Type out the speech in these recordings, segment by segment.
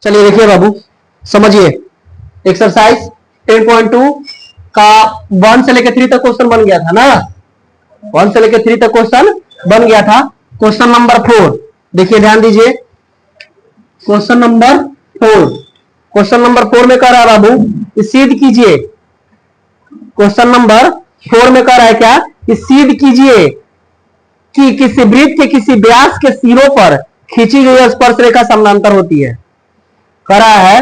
चलिए देखिए बाबू, समझिए। एक्सरसाइज 10.2 का 1 से लेकर 3 तक क्वेश्चन बन गया था ना। 1 से लेकर 3 तक क्वेश्चन बन गया था। क्वेश्चन नंबर 4 देखिए, ध्यान दीजिए। क्वेश्चन नंबर 4, क्वेश्चन नंबर 4 में कह रहा है बाबू, सीध कीजिए। क्वेश्चन नंबर 4 में कह रहा है क्या कि सीध कीजिए कि किसी वृत्त के किसी व्यास के सिरों पर खींची गई स्पर्श रेखा समानांतर होती है। कह रहा है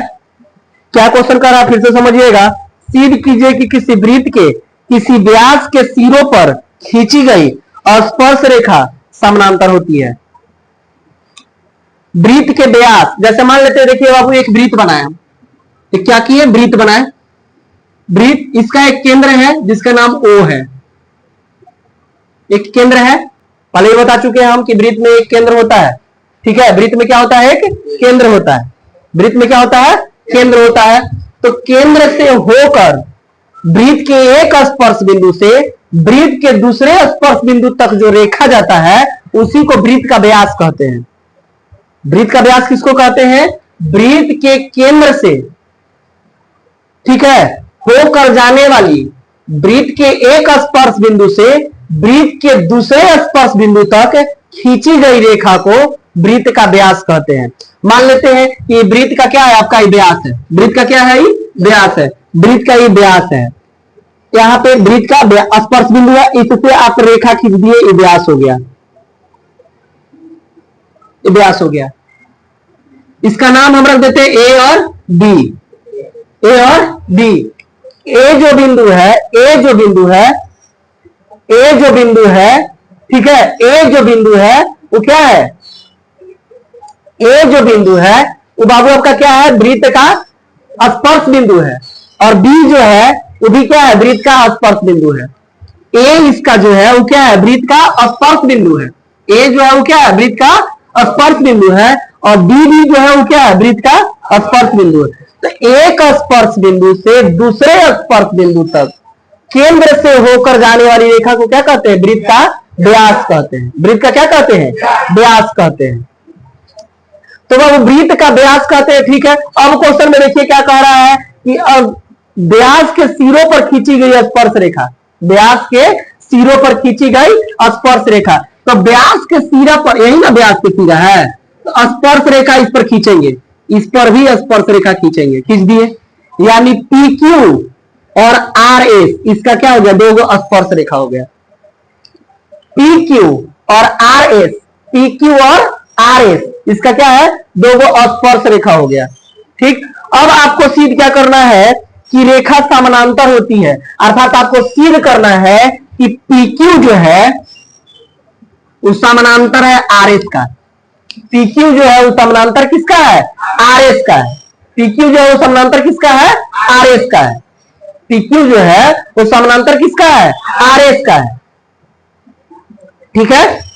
क्या, क्वेश्चन कर रहा है, फिर से समझिएगा। सिद्ध कीजिए कि किसी वृत्त के किसी व्यास के सिरों पर खींची गई स्पर्श रेखा समानांतर होती है। वृत्त के व्यास, जैसे मान लेते हैं, देखिए बाबू, एक वृत्त बनाया, तो क्या किए, वृत्त बनाए। वृत्त, इसका एक केंद्र है जिसका नाम O है। एक केंद्र है, पहले ही बता चुके हैं हम कि वृत्त में एक केंद्र होता है। ठीक है, वृत्त में क्या होता है, एक केंद्र होता है। वृत्त में क्या होता है, केंद्र होता है। तो केंद्र से होकर वृत्त के एक स्पर्श बिंदु से वृत्त के दूसरे स्पर्श बिंदु तक जो रेखा जाता है उसी को वृत्त का व्यास कहते हैं। वृत्त का व्यास किसको कहते हैं, वृत्त के केंद्र से, ठीक है, होकर जाने वाली वृत्त के एक स्पर्श बिंदु से वृत्त के दूसरे स्पर्श बिंदु तक खींची गई रेखा को वृत्त का व्यास कहते हैं। मान लेते हैं कि वृत्त का क्या है, आपका व्यास है। वृत्त का क्या है, व्यास है। वृत्त का ये व्यास है। यहां पे वृत्त का स्पर्श बिंदु है, इससे आप रेखा खींच दिए, ये व्यास हो गया, ये व्यास हो गया। इसका नाम हम रख देते हैं ए और बी। ए और बी। ए जो बिंदु है, ए जो बिंदु है, ए जो बिंदु है, ठीक है, ए जो बिंदु है वो क्या है, ए जो बिंदु है वो बाबू आपका क्या है, वृत्त का स्पर्श बिंदु है। और बी जो है वो भी क्या है, वृत्त का स्पर्श बिंदु है। ए इसका जो है वो क्या है, वृत्त का स्पर्श बिंदु है। ए जो है वो क्या है, वृत्त का स्पर्श बिंदु है। और बी भी जो है वो क्या है, वृत्त का स्पर्श बिंदु है। तो एक स्पर्श बिंदु से दूसरे स्पर्श बिंदु तक केंद्र से होकर जाने वाली रेखा को क्या कहते हैं, वृत्त का व्यास कहते हैं। वृत्त का क्या कहते हैं, व्यास कहते हैं। तो वह वृत्त का व्यास कहते हैं, ठीक है। अब क्वेश्चन में देखिए क्या कह रहा है कि अब व्यास के सिरों पर खींची गई स्पर्श रेखा, व्यास के सिरों पर खींची गई स्पर्श रेखा। तो व्यास के सिरा पर, यही ना व्यास के सिरा है, तो स्पर्श रेखा इस पर खींचेंगे, इस पर भी स्पर्श रेखा खींचेंगे, खींच दिए। यानी PQ और RS, इसका क्या हो गया, दो स्पर्श रेखा हो गया। PQ और RS, PQ और RS, इसका क्या है, दो स्पर्श रेखा हो गया। ठीक, अब आपको सिद्ध क्या करना है कि रेखा समानांतर होती है, अर्थात आपको सिद्ध करना है कि PQ जो है वो समानांतर है RS का। PQ जो है वो समानांतर किसका है, RS का है। PQ जो है वो समानांतर किसका है, RS का है। PQ जो है वो समानांतर किसका है, RS का है। ठीक है,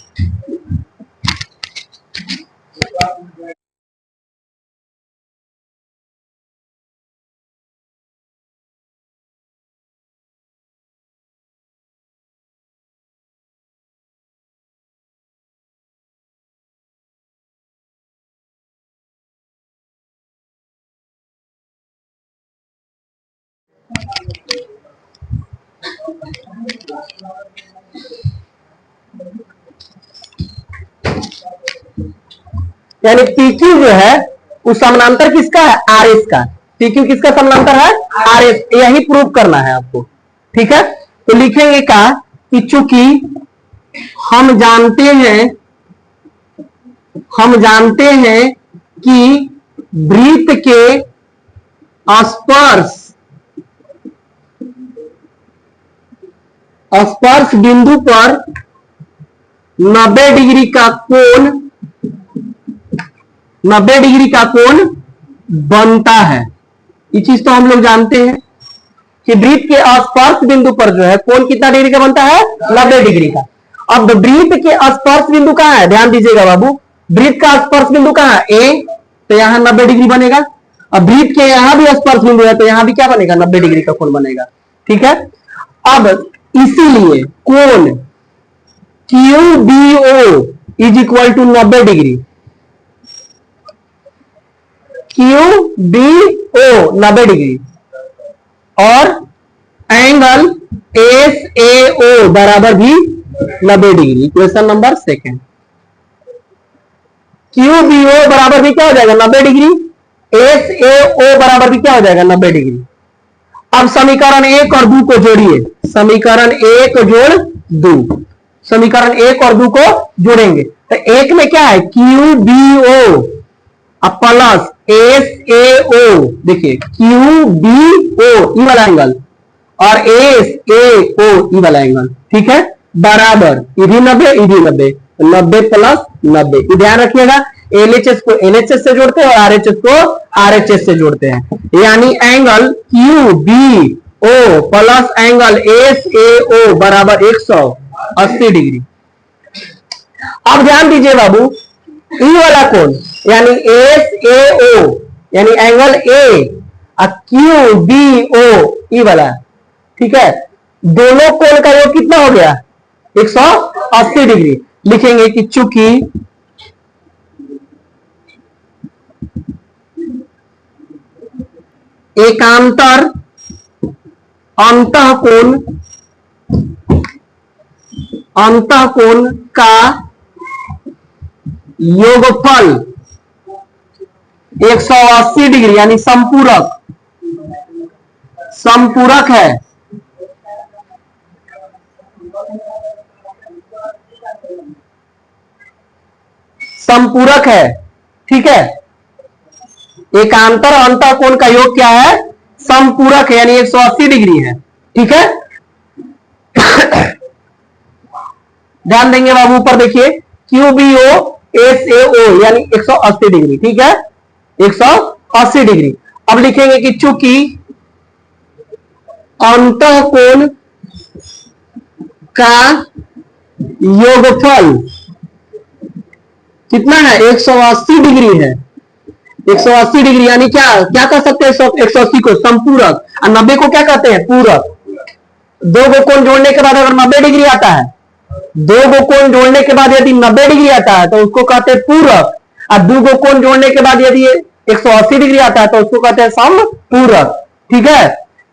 यानी PQ जो है वो समानांतर किसका है, RS का। PQ किसका समानांतर है, RS। यही प्रूव करना है आपको, ठीक है। तो लिखेंगे क्या कि चूंकि हम जानते हैं कि वृत्त के स्पर्श बिंदु पर 90 डिग्री का कोण बनता है। ये चीज तो हम लोग जानते हैं कि वृत्त के स्पर्श बिंदु पर जो है कोण कितना डिग्री का बनता है, 90 डिग्री का। अब वृत्त के स्पर्श बिंदु कहां है, ध्यान दीजिएगा बाबू, वृत्त का स्पर्श बिंदु कहां है, A, तो यहां 90 डिग्री बनेगा। अब वृत्त के यहां भी स्पर्श बिंदु है तो यहां भी क्या बनेगा, 90 डिग्री का कोण बनेगा। ठीक है, अब इसीलिए कोण QBO is equal to 90 degree. Q B O 90 degree और एंगल एस ए ओ बराबर भी 90 degree. Question number second, Q B O बराबर भी क्या हो जाएगा 90 डिग्री, एस ए ओ बराबर भी क्या हो जाएगा 90 डिग्री। अब समीकरण 1 और 2 को जोड़िए, समीकरण 1 जोड़ 2, समीकरण 1 और 2 को जोड़ेंगे तो एक में क्या है Q B O plus S A O, देखिए क्यू बी ओ ई वाला एंगल और एस ए ओ ई वाला एंगल, ठीक है, बराबर ये भी 90 ये भी 90, 90 प्लस 90। ध्यान रखिएगा एलएचएस को एलएचएस से जोड़ते हैं और आरएचएस को आरएचएस से जोड़ते हैं, यानी angle Q B O plus angle S A O बराबर 180 डिग्री। अब ध्यान दीजिए बाबू, ई वाला कोण यानी एस ए ओ यानी angle A Q B O E वाला, ठीक है, दोनों कोण का योग कितना हो गया 180 डिग्री। लिखेंगे कि चूंकि एकांतर अंतःकोण का योगफल 180 डिग्री यानी संपूरक है, संपूरक है, ठीक है, एकांतर अंतःकोण का योग क्या है संपूरक है यानी 180 डिग्री है, ठीक है। ध्यान देंगे बाबू, ऊपर देखिए Q B O S A O यानी 180 डिग्री, ठीक है, 180 डिग्री। अब लिखेंगे कि चूंकि अंतःकोण का योगफल कितना है 180 डिग्री है, 180 डिग्री यानी क्या क्या कर सकते हैं 180 को संपूरक और 90 को क्या कहते हैं पूरक। दो को कोण जोड़ने के बाद अगर 90 डिग्री आता है, दो को कोण जोड़ने के बाद यदि 90 डिग्री आता है तो उसको कहते हैं पूरक, और दो को कोण जोड़ने के बाद यदि 180 डिग्री आता है तो उसको कहते हैं समपूरक, ठीक है।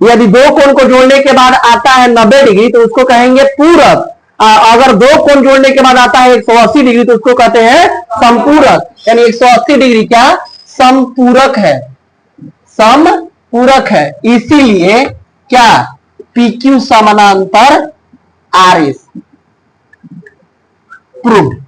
यदि दो कोण को जोड़ने के बाद आता है 90 डिग्री तो उसको कहेंगे पूरक, अगर दो कोण जोड़ने के बाद आता है 180 डिग्री तो उसको कहते हैं संपूरक, यानी 180 डिग्री क्या संपूरक है, समपूरक है, इसीलिए क्या PQ समानांतर RS प्रूव्ड।